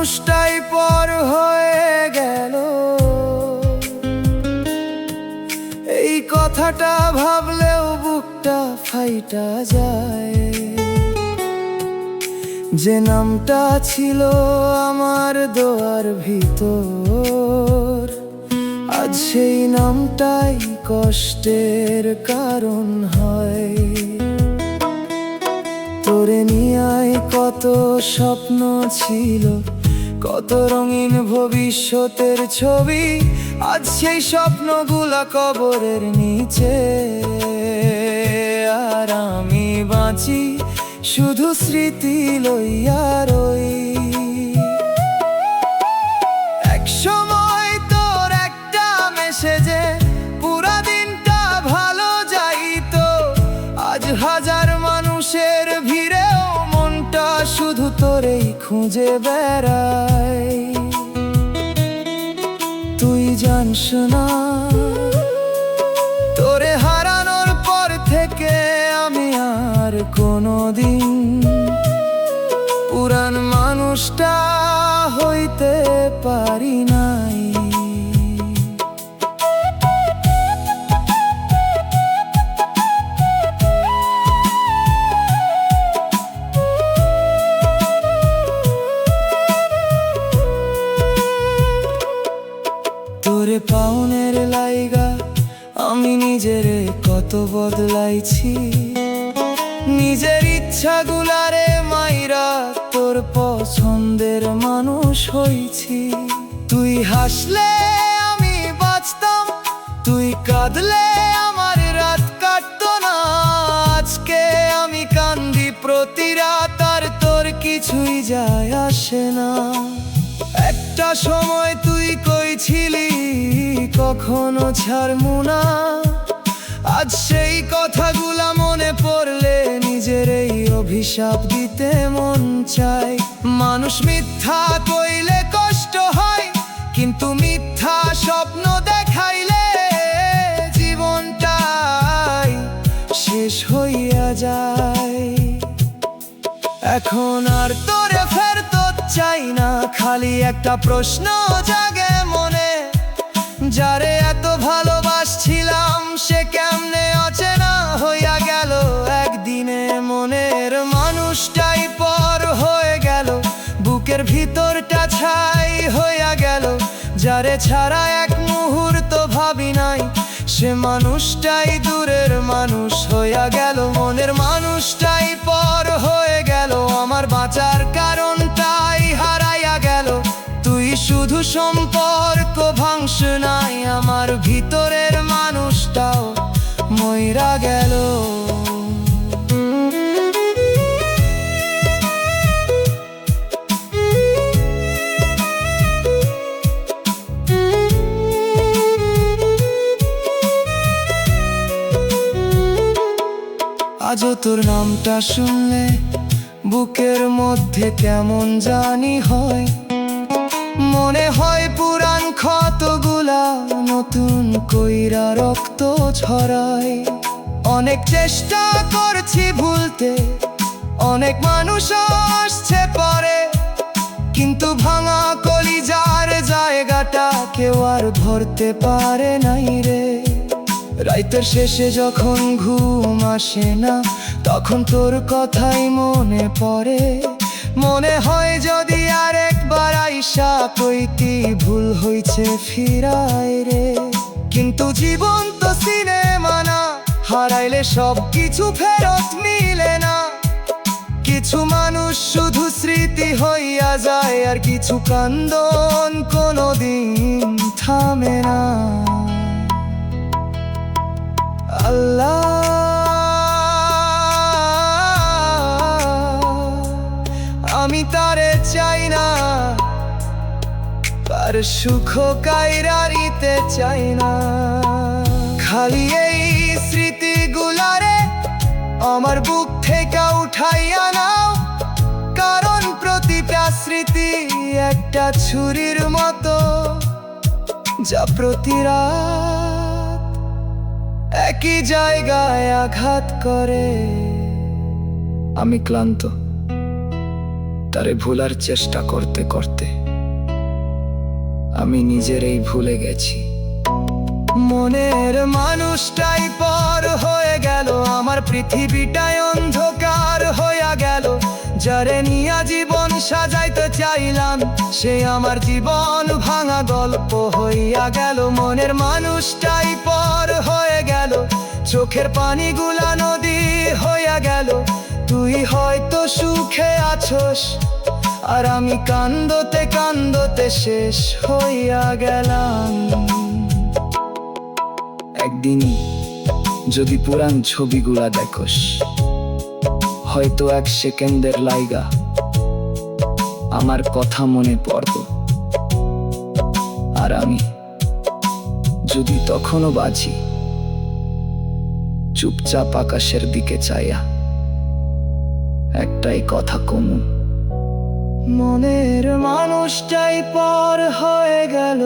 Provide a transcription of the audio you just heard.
মানুষটাই পর হয়ে গেল, এই কথাটা ভাবলেও বুকটা ফাইটা যায়। যে নামটা ছিল আমার দোয়ার ভিতর, আজ সেই নামটাই কষ্টের কারণ হয়। তোরে নিয়ে কত স্বপ্ন ছিল, কত রঙিন ভবিষ্যতের ছবি, আজ সেই স্বপ্নগুলা কবরের নিচে। আর আমি বাঁচি শুধু স্মৃতি লইয়া রই। এক সময় তোর একটা মেসেজে পুরা দিনটা ভালো যাইতো, আজ হাজার মানুষের ভিড়েও মনটা শুধু তোরেই খুঁজে বেড়ায়। তুই জানস না, তোরে হারানোর পর থেকে আমি আর কোনোদিন পুরান মানুষটা হইতে পারি নাই। তোরে পাউনের লাইগা আমি নিজেরে কত বদলাইছি, নিজের ইচ্ছাগুলারে মাইরা তোর পছন্দের মানুষ হইছি। তুই হাসলে আমি বাঁচতাম, তুই কাঁদলে আমার রাত কাটতো না। আজকে আমি কান্দি প্রতি রাত, আর তোর কিছুই যায় আসে না। একটা সময় তুই কইছিলি কখনো ছাড়মু না, আজ সেই কথাগুলা মনে পড়লে নিজের এই অভিশাপ দিতে মন চায়। মানুষ মিথ্যা কইলে কষ্ট হয়, কিন্তু মিথ্যা স্বপ্ন দেখাইলে জীবনটাই শেষ হইয়া যায়। এখন আর তোরে ফেরত চাই না, খালি একটা প্রশ্ন জাগে মনে, যারে এত ভালোবাসছিলাম সে কেমনে অচেনা হইয়া গেল একদিনে। মনের মানুষটাই পর হয়ে গেল, বুকের ভিতরটা ছাই হইয়া গেল। যারে ছাড়া এক মুহূর্ত ভাবি নাই, সে মানুষটাই দূরের মানুষ হইয়া গেল। মনের মানুষটাই পর হয়ে গেল, আমার বাঁচার কারণটাই হারাইয়া গেল। তুই শুধু সম্পর্ক ভাঙস নাই, আমার ভিতরের মানুষটাও মইরা গেল। আজও তোর নামটা শুনলে বুকের মধ্যে কেমন জানি হয়, মনে হয় পুরান ক্ষতগুলা নতুন কইরা রক্ত ছড়ায়। অনেক চেষ্টা করছি ভুলতে, অনেক মানুষ আসছে পরে, কিন্তু ভাঙা কলিজার জায়গাটা কেউ আর ভরতে পারে নাই রে। রাইতের শেষে যখন ঘুম আসে না, তখন তোর কথাই মনে পড়ে। মনে হয় যদি আরেকবার আইসা কইতি ভুল হইছে ফিরাই রে। কিন্তু জীবন তো সিনেমা না, হারাইলে সব কিছু ফেরত মিলে না। কিছু মানুষ শুধু স্মৃতি হইয়া যায়, আর কিছু কান্দন কোনোদিন থামে না। আল্লাহ, আমি তারে চাই না, তার সুখ কাইরা নিতে চাই না। খালি এই স্মৃতিগুলারে আমার বুক থেকে উঠাইয়া নাও, কারণ প্রতিটা স্মৃতি একটা ছুরির মতো, যা প্রতি রাত একই জায়গায় আঘাত করে। আমি ক্লান্ত, তারে ভোলার চেষ্টা করতে করতে আমি নিজেরই ভুলে গেছি। মনের মানুষটাই পর হয়ে গেল, আমার পৃথিবীটাই অন্ধকার হইয়া গেল। যারে নিয়া জীবন সাজাইতে চাইলাম, সে আমার জীবন ভাঙা গল্প হইয়া গেল। মনের মানুষটাই পর হয়ে গেল, চোখের পানিগুলা নদী হইয়া গেল। তুই হয়তো সুখে আছোস, আর আমি কান্দতে কান্দতে শেষ হইয়া গেলাম। একদিনই যদি পুরান ছবিগুলা দেখোস, হয়তো 1 সেকেন্ডের লাইগা আমার কথা মনে পড়তো। আর আমি যদি তখনও বাঁচি, চুপচাপ আকাশের দিকে চাইয়া একটাই কথা কমু, মনের মানুষটাই পর হয়ে গেল।